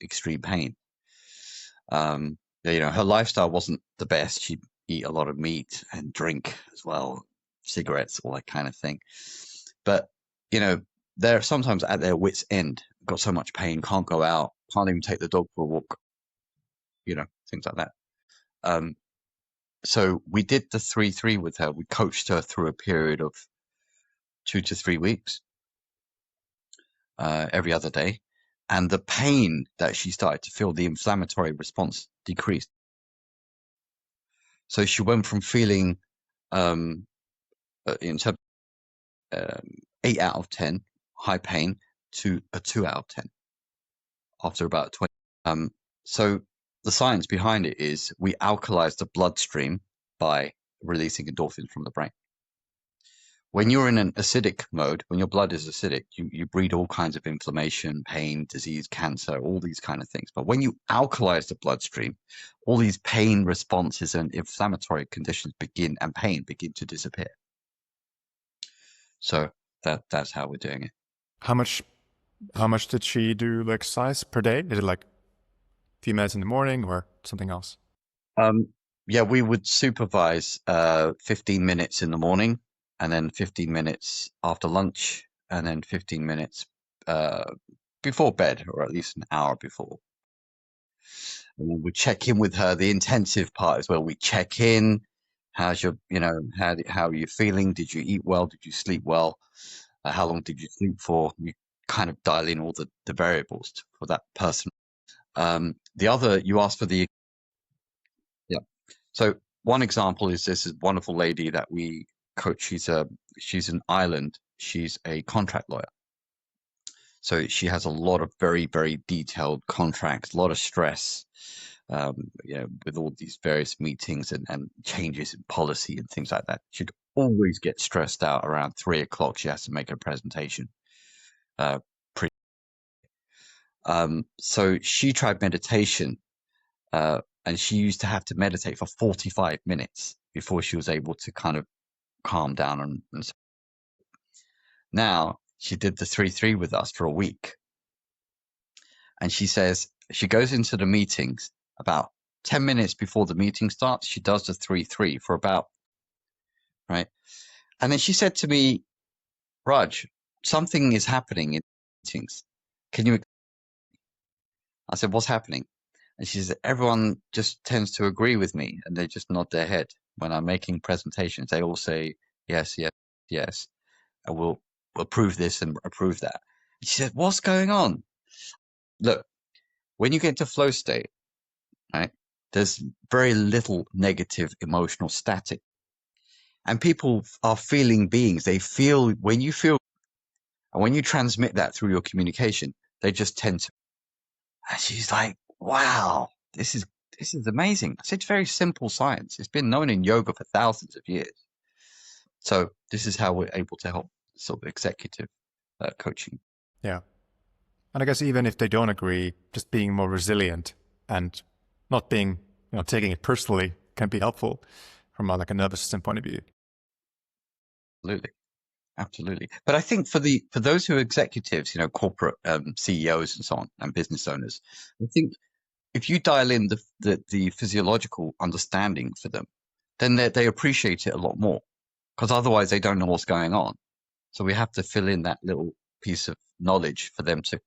extreme pain. Her lifestyle wasn't the best. She'd eat a lot of meat and drink as well, cigarettes, all that kind of thing. But, they're sometimes at their wits' end, got so much pain, can't go out, can't even take the dog for a walk, things like that. So we did the 3-3 with her. We coached her through a period of 2 to 3 weeks, every other day. And the pain that she started to feel, the inflammatory response decreased. So she went from feeling, in terms 8 out of 10 high pain to a 2 out of 10 after about 20. So the science behind it is we alkalize the bloodstream by releasing endorphins from the brain. When you're in an acidic mode, when your blood is acidic, you breed all kinds of inflammation, pain, disease, cancer, all these kind of things. But when you alkalize the bloodstream, all these pain responses and inflammatory conditions and pain begin to disappear. So that's how we're doing it. How much did she do exercise per day? Is it like a few minutes in the morning or something else? Yeah, we would supervise 15 minutes in the morning, and then 15 minutes after lunch, and then 15 minutes before bed, or at least an hour before. And then we check in with her. The intensive part is where we check in. How's your, how are you feeling? Did you eat well? Did you sleep well? How long did you sleep for? You kind of dial in all the variables for that person. The other, you asked for the, yeah. So one example is this wonderful lady that we coach. She's in Ireland. She's a contract lawyer. So she has a lot of very, very detailed contracts, a lot of stress, with all these various meetings and changes in policy and things like that. She'd always get stressed out around 3 o'clock. She has to make a presentation. So she tried meditation, and she used to have to meditate for 45 minutes before she was able to kind of calm down. And so now she did the 3-3 with us for a week. And she says she goes into the meetings about 10 minutes before the meeting starts. She does the 3-3 for about, right? And then she said to me, Raj, something is happening in meetings. Can you? I said, what's happening? And she said, everyone just tends to agree with me, and they just nod their head when I'm making presentations. They all say, yes, yes, yes. And we'll approve this and approve that. And she said, what's going on? Look, when you get to flow state, right, there's very little negative emotional static. And people are feeling beings. They feel, when you feel, and when you transmit that through your communication, they just tend to. And she's like, wow, this is amazing. I said, it's very simple science. It's been known in yoga for thousands of years. So this is how we're able to help sort of executive coaching. Yeah. And I guess even if they don't agree, just being more resilient and not being, taking it personally can be helpful from a nervous system point of view. Absolutely. But I think for those who are executives, corporate CEOs and so on, and business owners, I think if you dial in the physiological understanding for them, then they appreciate it a lot more, because otherwise they don't know what's going on. So we have to fill in that little piece of knowledge for them to